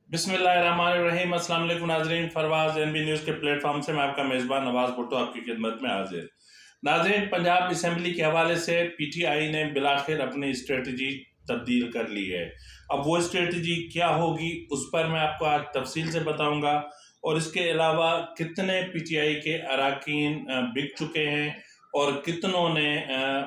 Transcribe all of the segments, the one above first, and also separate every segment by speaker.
Speaker 1: बिस्मिल्लाहिर्रहमानिर्रहीम। अस्सलाम वालेकुम नाज़रीन, फरवाज एनबी न्यूज़ के प्लेटफॉर्म से मैं आपका मेज़बान नवाज़ भुट्टो आपकी खिदमत में हाजिर। नाज़रीन, पंजाब असम्बली के हवाले से पीटीआई ने बिलाखिर अपनी स्ट्रेटजी तब्दील कर ली है। अब वो स्ट्रेटजी क्या होगी उस पर मैं आपको आज तफसील से बताऊंगा, और इसके अलावा कितने पीटीआई के अरकान बिक चुके हैं और कितनों ने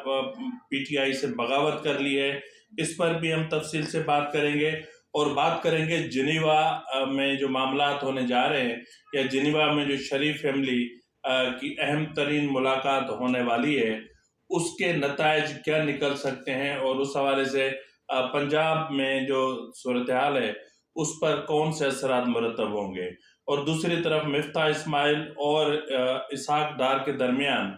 Speaker 1: पीटीआई से बगावत कर ली है, इस पर भी हम तफसील से बात करेंगे। और बात करेंगे जिनीवा में जो मामलात होने जा रहे हैं, या जिनीवा में जो शरीफ फैमिली की अहम तरीन मुलाकात होने वाली है, उसके नतायज क्या निकल सकते हैं, और उस हवाले से पंजाब में जो सूरत हाल है उस पर कौन से असरात मुरतब होंगे। और दूसरी तरफ मिफ्ता इस्माइल और इसहाक डार के दरमियान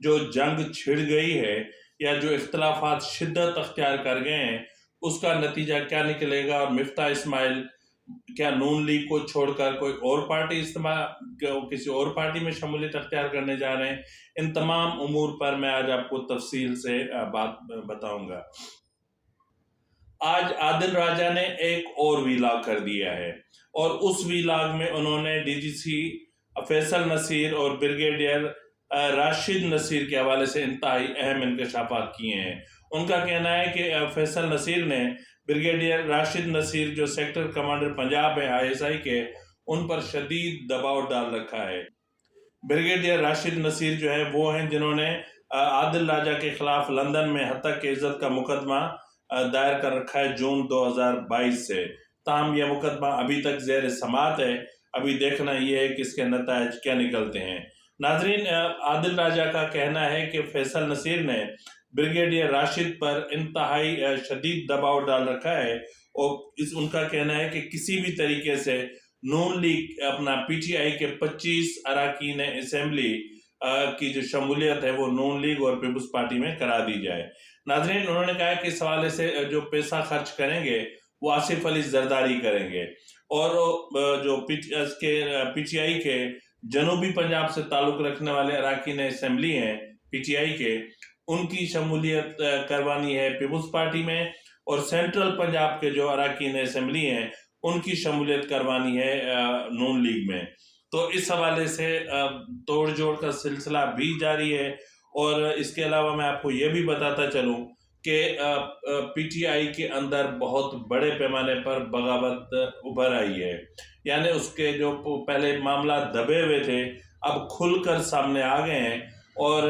Speaker 1: जो जंग छिड़ गई है, या जो इख्तलाफात शिद्दत अख्तियार कर गए हैं, उसका नतीजा क्या निकलेगा, और मिफ्ता इस्माइल क्या नून लीग को छोड़कर कोई और पार्टी किसी और पार्टी में शमूलियत अख्तियार करने जा रहे हैं। इन तमाम उमूर पर मैं आज आपको तफसील से बात बताऊंगा। आज आदिल राजा ने एक और वीलॉग कर दिया है, और उस वीलॉग में उन्होंने डीजीसी फैसल नसीर और ब्रिगेडियर राशिद नसीर के हवाले से इंतहाई अहम इंकशाफात किए हैं। उनका कहना है कि फैसल नसीर ने ब्रिगेडियर राशिद नसीर जो सेक्टर कमांडर पंजाब है आईएसआई के, उन पर शदीद दबाव डाल रखा है। ब्रिगेडियर राशिद नसीर जो है वो हैं जिन्होंने आदिल राजा के खिलाफ लंदन में हत्या के इज्जत का मुकदमा दायर कर रखा है जून 2022 से। ताहम यह मुकदमा अभी तक जेर समात है। अभी देखना यह है कि इसके नतायज क्या निकलते हैं। नाजरीन, आदिल राजा का कहना है कि फैसल नसीर ने ब्रिगेडियर राशिद पर इंतहाई शदीद दबाव डाल रखा है, और उनका कहना है कि किसी भी तरीके से नून लीग अपना पीटीआई के 25 अरकान असेंबली की जो शमूलियत है वो नून लीग और पीपल्स पार्टी में करा दी जाए। नाजरीन, उन्होंने कहा कि इस हवाले से जो पैसा खर्च करेंगे वो आसिफ अली जरदारी करेंगे, और जो पीटीआई के जनूबी पंजाब से ताल्लुक रखने वाले अरकान असेंबली हैं पीटीआई के, उनकी शमूलियत करवानी है पीपल्स पार्टी में, और सेंट्रल पंजाब के जो अरकान असेंबली हैं उनकी शमूलियत करवानी है नून लीग में। तो इस हवाले से तोड़ जोड़ का सिलसिला भी जारी है। और इसके अलावा मैं आपको ये भी बताता चलूं कि पीटीआई के अंदर बहुत बड़े पैमाने पर बगावत उभर आई है। यानी उसके जो पहले मामला दबे हुए थे अब खुलकर सामने आ गए हैं, और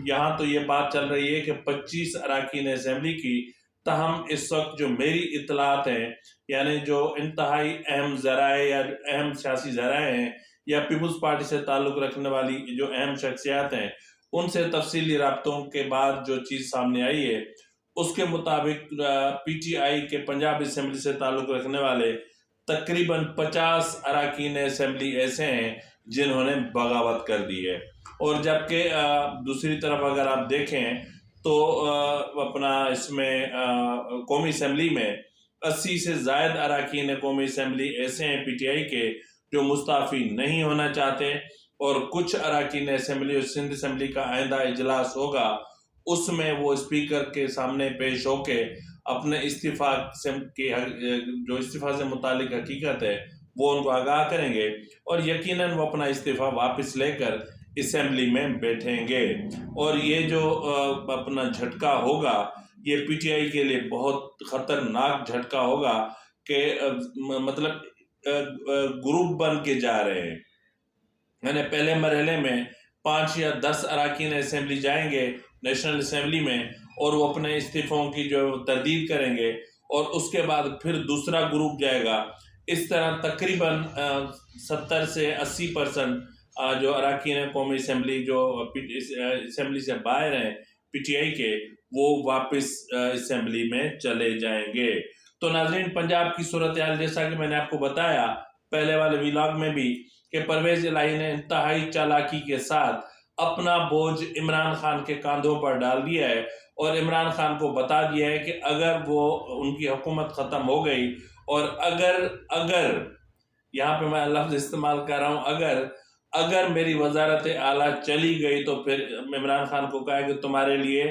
Speaker 1: यहाँ तो ये बात चल रही है कि 25 अरकान असेंबली की, तहम इस वक्त जो मेरी इतलात हैं, यानी जो इंतहाई अहम ज़राए या अहम सियासी ज़राए हैं, या पीपल्स पार्टी से ताल्लुक़ रखने वाली जो अहम शख्सियात हैं, उनसे तफसीली राब्तों के बाद जो चीज़ सामने आई है, उसके मुताबिक पीटीआई के पंजाब असेंबली से ताल्लुक़ रखने वाले तकरीबन 50 अरकान असेंबली ऐसे हैं जिन्होंने बगावत कर दी है। और जबकि दूसरी तरफ अगर आप देखें तो अपना इसमें कौमी असेंबली में 80 से ज़ायद अरकान कौमी असेंबली ऐसे हैं पीटीआई के जो मुस्ताफ़ी नहीं होना चाहते, और कुछ अरकान असेंबली और सिंध असेंबली का आइंदा इजलास होगा, उसमें वो स्पीकर के सामने पेश होके अपने इस्तीफ़ा से मुतालिक हकीकत है वो उनको आगाह करेंगे, और यकीनन वो अपना इस्तीफ़ा वापस लेकर असेंबली में बैठेंगे। और ये जो अपना झटका होगा ये पीटीआई के लिए बहुत ख़तरनाक झटका होगा कि मतलब ग्रुप बन के जा रहे हैं। मैंने पहले मरहले में 5 या 10 अरकान असेंबली जाएंगे नेशनल असेंबली में, और वो अपने इस्तीफ़ों की जो तरदीद करेंगे, और उसके बाद फिर दूसरा ग्रुप जाएगा। इस तरह तकरीबन 70 से 80% जो अरकान कौमी असेंबली जो असेंबली से बाहर हैं पीटीआई के, वो वापस असेंबली में चले जाएंगे। तो नाज़रीन, पंजाब की सूरत हाल जैसा कि मैंने आपको बताया पहले वाले व्लॉग में भी, कि परवेज इलाही ने इंतहाई चालाकी के साथ अपना बोझ इमरान खान के कांधों पर डाल दिया है, और इमरान खान को बता दिया है कि अगर वो उनकी हुकूमत ख़त्म हो गई, और अगर यहाँ पे मैं लफ्ज़ इस्तेमाल कर रहा हूँ, अगर मेरी वजारत आला चली गई, तो फिर इमरान खान को कहा कि तुम्हारे लिए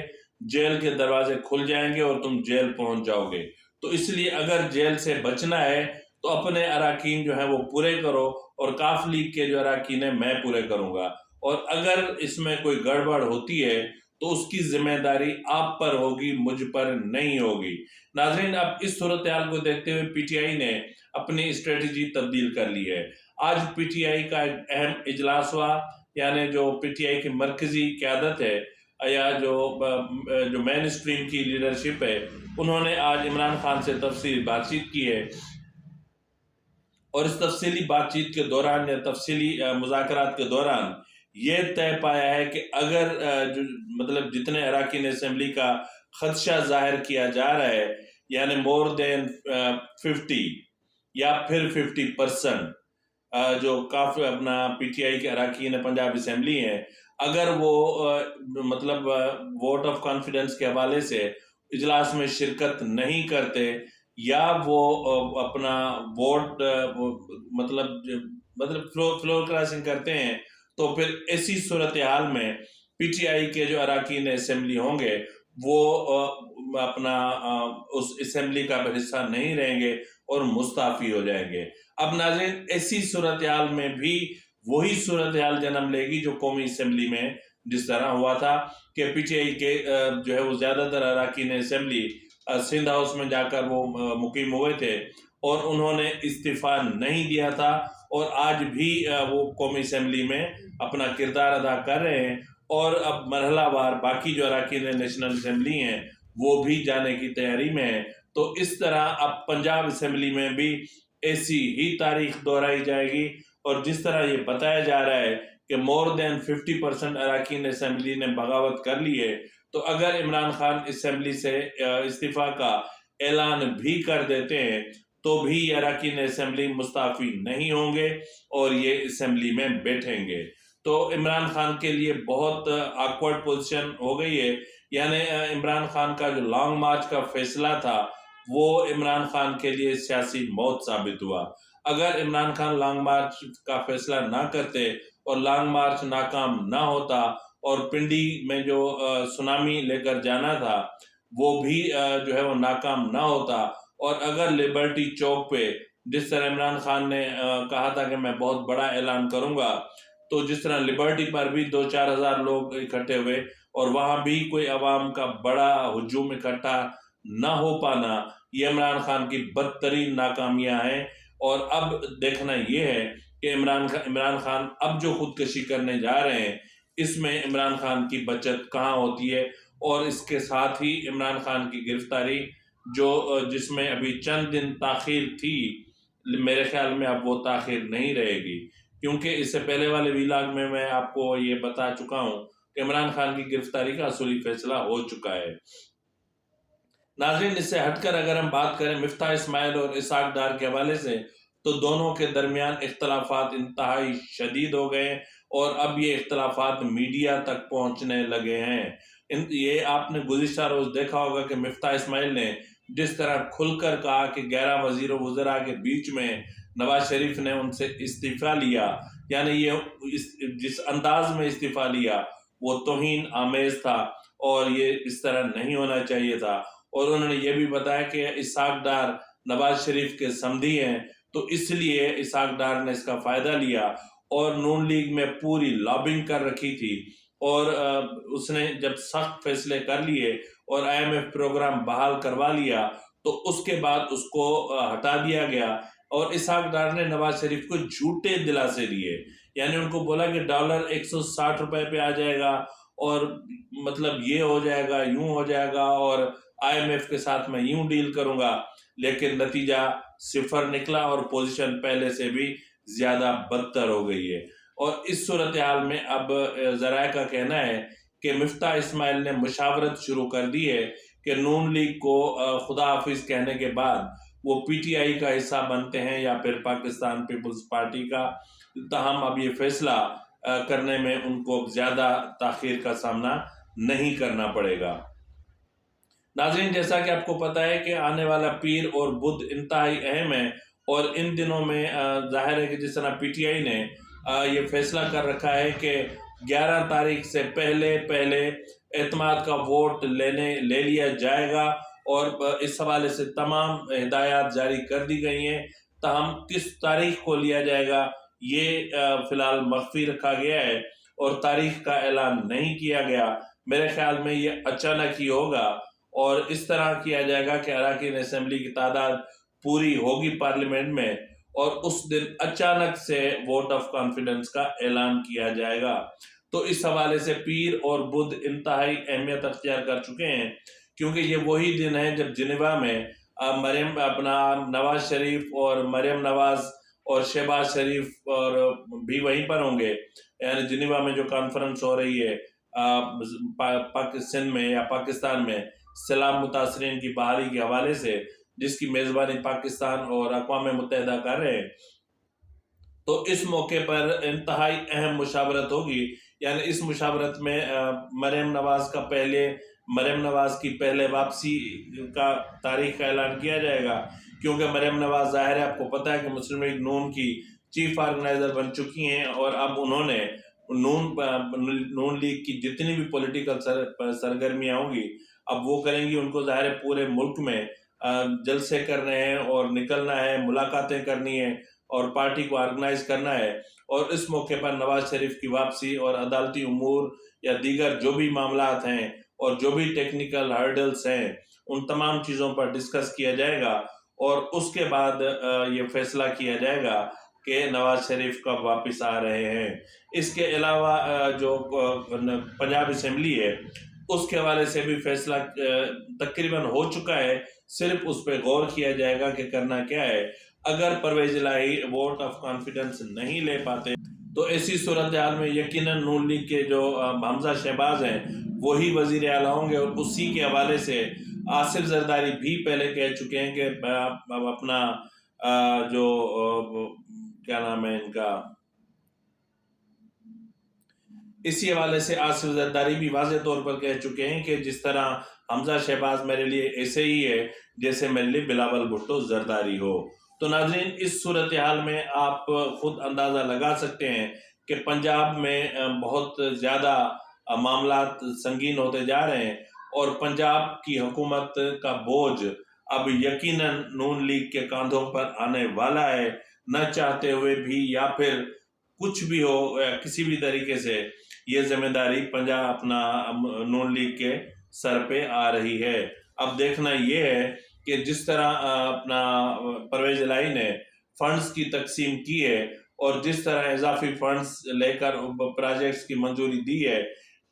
Speaker 1: जेल के दरवाजे खुल जाएंगे और तुम जेल पहुंच जाओगे। तो इसलिए अगर जेल से बचना है तो अपने अराकीन जो है वो पूरे करो और काफ लीग के जो अराकीन है मैं पूरे करूंगा, और अगर इसमें कोई गड़बड़ होती है तो उसकी जिम्मेदारी आप पर होगी, मुझ पर नहीं होगी। नाज़रीन, अब इस सूरत हाल को देखते हुए पीटीआई ने अपनी स्ट्रेटजी तब्दील कर ली है। आज पीटीआई का एक अहम इजलास हुआ, यानी जो पीटीआई की मरकजी क़यादत है या जो मेन स्ट्रीम की लीडरशिप है, उन्होंने आज इमरान खान से तफसीली बातचीत की है। और इस तफसीली बातचीत के दौरान या तफसीली मुज़ाकरात के दौरान ये तय पाया है कि अगर जो मतलब जितने अराकीन असेंबली का खदशा जाहिर किया जा रहा है, यानी मोर देन 50 या फिर 50% जो काफ़ी अपना पीटीआई के अराकीन पंजाब असेंबली हैं, अगर वो मतलब वोट ऑफ कॉन्फिडेंस के हवाले से इजलास में शिरकत नहीं करते या वो अपना वोट मतलब फ्लोर क्रॉसिंग करते हैं, तो फिर ऐसी सूरत हाल में पीटीआई के जो अराकीन असेंबली होंगे वो उस असेंबली का हिस्सा नहीं रहेंगे और मुस्ताफी हो जाएंगे। अब नाज़रीन, ऐसी सूरत हाल में भी वही सूरत हाल जन्म लेगी जो कौमी असेंबली में जिस तरह हुआ था कि पीटीआई के जो है वो ज़्यादातर अराकीन असेंबली सिंध हाउस में जाकर वो मुकीम हुए थे और उन्होंने इस्तीफा नहीं दिया था, और आज भी वो कौमी असेंबली में अपना किरदार अदा कर रहे हैं। और अब मरहलावार बाकी जो अराकीन नेशनल असेंबली हैं वो भी जाने की तैयारी में है। तो इस तरह अब पंजाब असेंबली में भी ऐसी ही तारीख दोहराई जाएगी, और जिस तरह ये बताया जा रहा है कि मोर देन 50% अराकीन असेंबली ने बगावत कर ली है, तो अगर इमरान खान असेंबली से इस्तीफा का ऐलान भी कर देते हैं तो भी अराकीन असेंबली मुस्ताफी नहीं होंगे और ये असेंबली में बैठेंगे। तो इमरान खान के लिए बहुत ऑकवर्ड पोजीशन हो गई है, यानी इमरान खान का जो लॉन्ग मार्च का फैसला था वो इमरान खान के लिए सियासी मौत साबित हुआ। अगर इमरान खान लॉन्ग मार्च का फैसला ना करते और लॉन्ग मार्च नाकाम ना होता और पिंडी में जो सुनामी लेकर जाना था वो भी जो है वो नाकाम ना होता, और अगर लिबर्टी चौक पे जिस तरह इमरान खान ने कहा था कि मैं बहुत बड़ा ऐलान करूंगा, तो जिस तरह लिबर्टी पर भी 2-4 हज़ार लोग इकट्ठे हुए और वहां भी कोई अवाम का बड़ा हुजूम इकट्ठा ना हो पाना, ये इमरान खान की बदतरीन नाकामियां हैं। और अब देखना ये है कि इमरान खान अब जो खुदकशी करने जा रहे हैं इसमें इमरान खान की बचत कहाँ होती है, और इसके साथ ही इमरान खान की गिरफ्तारी जो जिसमें अभी चंद दिन ताखीर थी, मेरे ख्याल में अब वो ताखीर नहीं रहेगी, क्योंकि इससे पहले वाले व्लॉग में मैं आपको ये बता चुका हूँ कि इमरान खान की गिरफ्तारी का असली फैसला हो चुका है। नाज़रीन, इससे हटकर अगर हम बात करें मिफ्ताह इस्माइल और इसाक डार के हवाले से, तो दोनों के दरमियान इख्तलाफात इंतहाई शदीद हो गए और अब ये इख्तलाफात मीडिया तक पहुंचने लगे हैं। ये आपने गुज़िश्ता रोज़ देखा होगा कि मिफ्ताह इस्माइल ने जिस तरह खुलकर कहा कि 11 वज़ीर वज़रा के बीच में नवाज शरीफ ने उनसे इस्तीफ़ा लिया, यानी ये जिस अंदाज में इस्तीफ़ा लिया वो तौहीन आमेज़ था और ये इस तरह नहीं होना चाहिए था। और उन्होंने ये भी बताया कि इसाक डार नवाज शरीफ के समधी हैं, तो इसलिए इसाक डार ने इसका फ़ायदा लिया और नून लीग में पूरी लॉबिंग कर रखी थी, और उसने जब सख्त फैसले कर लिए और IMF प्रोग्राम बहाल करवा लिया तो उसके बाद उसको हटा दिया गया। और इसाक डार ने नवाज शरीफ को झूठे दिलासे दिए, यानी उनको बोला कि डॉलर 160 रुपए पे आ जाएगा और मतलब ये हो जाएगा, यूं हो जाएगा, और IMF के साथ मैं यूं डील करूंगा, लेकिन नतीजा सिफर निकला और पोजीशन पहले से भी ज्यादा बदतर हो गई है। और इस सूरत हाल में अब ज़राए का कहना है कि मिफ्ताह इस्माइल ने मुशावरत शुरू कर दी है कि नून लीग को खुदा हाफिज कहने के बाद वो PTI का हिस्सा बनते हैं या फिर पाकिस्तान पीपल्स पार्टी का। तहम अब ये फैसला करने में उनको ज़्यादा ताखीर का सामना नहीं करना पड़ेगा। नाज़रीन, जैसा कि आपको पता है कि आने वाला पीर और बुध इंतहाई अहम है, और इन दिनों में जाहिर है कि जिस तरह PTI ने ये फैसला कर रखा है कि 11 तारीख से पहले एतमाद का वोट ले लिया जाएगा, और इस हवाले से तमाम हिदायत जारी कर दी गई हैं। ताहम किस तारीख को लिया जाएगा ये फिलहाल मख्फी रखा गया है और तारीख का ऐलान नहीं किया गया। मेरे ख्याल में ये अचानक ही होगा और इस तरह किया जाएगा कि अरकान असेंबली की तादाद पूरी होगी पार्लियामेंट में और उस दिन अचानक से वोट ऑफ कॉन्फिडेंस का ऐलान किया जाएगा। तो इस हवाले से पीर और बुध इंतहाई अहमियत अख्तियार कर चुके हैं, क्योंकि ये वही दिन है जब जिनेवा में मरियम अपना नवाज शरीफ और मरियम नवाज और शहबाज शरीफ और भी वहीं पर होंगे। यानी जिनेवा में जो कॉन्फ्रेंस हो रही है पाकिस्तान में या पाकिस्तान में सैलाब मुतासरीन की बहाली के हवाले से, जिसकी मेजबानी पाकिस्तान और अक़वाम मुत्तहिदा कर रहे हैं। तो इस मौके पर इंतहाई अहम मुशावरत होगी। यानी इस मुशावरत में मरियम नवाज की पहले वापसी का तारीख का ऐलान किया जाएगा, क्योंकि मरियम नवाज ज़ाहिर है आपको पता है कि मुस्लिम लीग नून की चीफ ऑर्गेनाइजर बन चुकी हैं और अब उन्होंने नून लीग की जितनी भी पॉलिटिकल सरगर्मियाँ होंगी अब वो करेंगी। उनको ज़ाहिर है पूरे मुल्क में जलसे करने हैं और निकलना है, मुलाकातें करनी है और पार्टी को ऑर्गेनाइज करना है। और इस मौके पर नवाज शरीफ की वापसी और अदालती उमूर या दीगर जो भी मामलात हैं और जो भी टेक्निकल हर्डल्स हैं उन तमाम चीज़ों पर डिस्कस किया जाएगा और उसके बाद ये फैसला किया जाएगा कि नवाज शरीफ कब वापस आ रहे हैं। इसके अलावा जो पंजाब असेंबली है उसके हवाले से भी फैसला तकरीबन हो चुका है, सिर्फ उस पर गौर किया जाएगा कि करना क्या है। अगर परवेज इलाही वोट ऑफ कॉन्फिडेंस नहीं ले पाते तो ऐसी सूरत हाल में यकीनन नून लीग के जो हमजा शहबाज हैं वही वजीर आला होंगे और उसी के हवाले से आसिफ जरदारी भी पहले कह चुके हैं कि अपना जो क्या नाम है इनका, इसी हवाले से आसिफ जरदारी भी वाज़ेह तौर पर कह चुके हैं कि जिस तरह हमजा शहबाज मेरे लिए ऐसे ही है जैसे मेरे लिए बिलावल भुट्टो जरदारी हो। तो नाज़रीन इस सूरत हाल में आप खुद अंदाज़ा लगा सकते हैं कि पंजाब में बहुत ज़्यादा मामलात संगीन होते जा रहे हैं और पंजाब की हुकूमत का बोझ अब यकीनन नून लीग के कांधों पर आने वाला है, न चाहते हुए भी या फिर कुछ भी हो किसी भी तरीके से ये जिम्मेदारी पंजाब अपना नून लीग के सर पे आ रही है। अब देखना ये है कि जिस तरह अपना परवेज इलाही ने फंड्स की तकसीम की है और जिस तरह इजाफी फंड्स लेकर प्रोजेक्ट्स की मंजूरी दी है,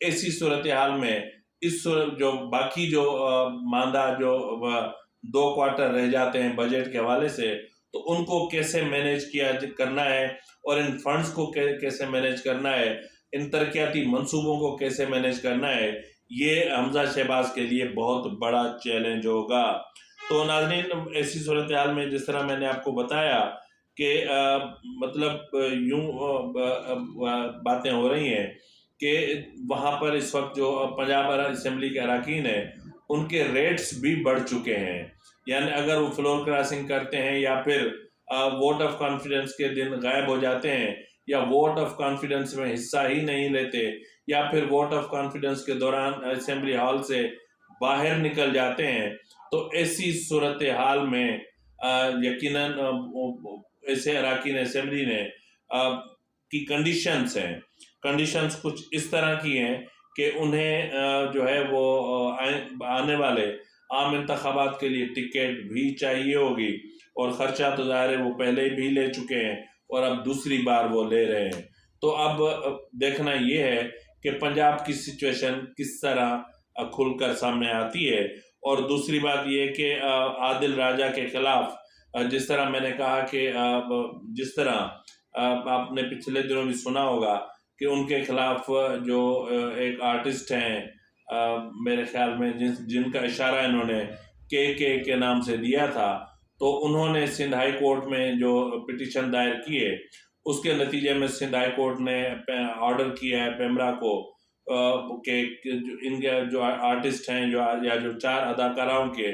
Speaker 1: ऐसी सूरत हाल में इस जो बाकी जो मांदा जो 2 क्वार्टर रह जाते हैं बजट के हवाले से, तो उनको कैसे मैनेज किया करना है और इन फंड्स को कैसे मैनेज करना है, इन तरक्याती मंसूबों को कैसे मैनेज करना है, ये हमजा शहबाज के लिए बहुत बड़ा चैलेंज होगा। तो नाज़रीन ऐसी सूरत हाल में जिस तरह मैंने आपको बताया कि मतलब यूं बातें हो रही हैं कि वहाँ पर इस वक्त जो पंजाब असेंबली के अरकान हैं उनके रेट्स भी बढ़ चुके हैं। यानी अगर वो फ्लोर क्रॉसिंग करते हैं या फिर वोट ऑफ कॉन्फिडेंस के दिन गायब हो जाते हैं या वोट ऑफ कॉन्फिडेंस में हिस्सा ही नहीं लेते या फिर वोट ऑफ कॉन्फिडेंस के दौरान असेंबली हॉल से बाहर निकल जाते हैं, तो ऐसी सूरत हाल में यकीनन ऐसे अरकान असेंबली ने की कंडीशंस कुछ इस तरह की हैं कि उन्हें जो है वो आने वाले आम इंतखाबात के लिए टिकट भी चाहिए होगी और ख़र्चा तो ज़ाहिर है वो पहले भी ले चुके हैं और अब दूसरी बार वो ले रहे हैं। तो अब देखना ये है कि पंजाब की सिचुएशन किस तरह खुलकर सामने आती है। और दूसरी बात ये कि आदिल राजा के खिलाफ जिस तरह मैंने कहा कि जिस तरह आपने पिछले दिनों भी सुना होगा कि उनके खिलाफ जो एक आर्टिस्ट हैं मेरे ख्याल में जिनका इशारा इन्होंने के नाम से दिया था, तो उन्होंने सिंध हाई कोर्ट में जो पिटीशन दायर की है उसके नतीजे में सिंध हाई कोर्ट ने ऑर्डर किया है पेमरा को कि इनके जो आर्टिस्ट हैं जो 4 अदाकाराओं के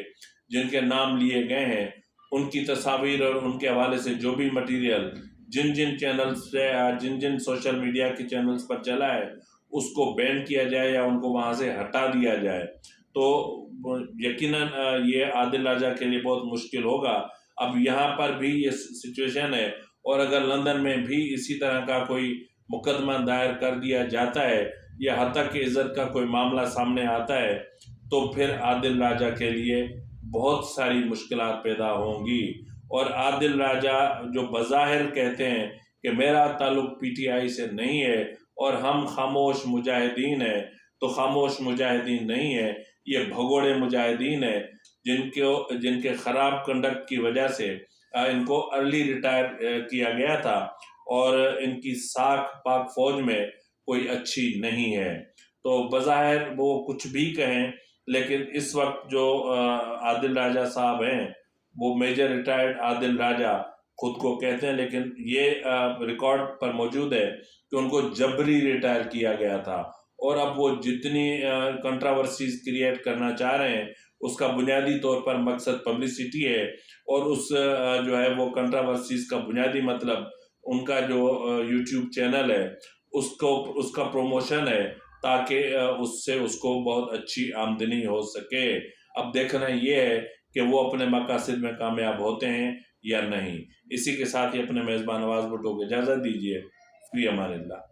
Speaker 1: जिनके नाम लिए गए हैं उनकी तस्वीर और उनके हवाले से जो भी मटेरियल जिन जिन चैनल्स से जिन सोशल मीडिया के चैनल्स पर चला है उसको बैन किया जाए या उनको वहाँ से हटा दिया जाए। तो यकीनन ये आदिल राजा के लिए बहुत मुश्किल होगा। अब यहाँ पर भी ये सिचुएशन है, और अगर लंदन में भी इसी तरह का कोई मुकदमा दायर कर दिया जाता है या हत्तक इज़्ज़त का कोई मामला सामने आता है, तो फिर आदिल राजा के लिए बहुत सारी मुश्किलात पैदा होंगी। और आदिल राजा जो बज़ाहिर कहते हैं कि मेरा ताल्लुक पीटीआई से नहीं है और हम खामोश मुजाहिदीन हैं, तो खामोश मुजाहिदीन नहीं है, ये भगोड़े मुजाहिदीन है जिनके ख़राब कंडक्ट की वजह से इनको अर्ली रिटायर किया गया था, और इनकी साख पाक फौज में कोई अच्छी नहीं है। तो बज़ाहिर वो कुछ भी कहें, लेकिन इस वक्त जो आदिल राजा साहब हैं, वो मेजर रिटायर्ड आदिल राजा खुद को कहते हैं, लेकिन ये रिकॉर्ड पर मौजूद है कि उनको जबरी रिटायर किया गया था। और अब वो जितनी कंट्रावर्सीज क्रिएट करना चाह रहे हैं, उसका बुनियादी तौर पर मकसद पब्लिसिटी है, और उस जो है वो कंट्रावर्सीज का बुनियादी मतलब उनका जो यूट्यूब चैनल है उसका प्रमोशन है, ताकि उससे उसको बहुत अच्छी आमदनी हो सके। अब देखना ये है कि वो अपने मकासद में कामयाब होते हैं या नहीं। इसी के साथ ही अपने मेज़बान नवाज़ भुट्टो को इजाज़त दीजिए। फ़ी अमानिल्लाह।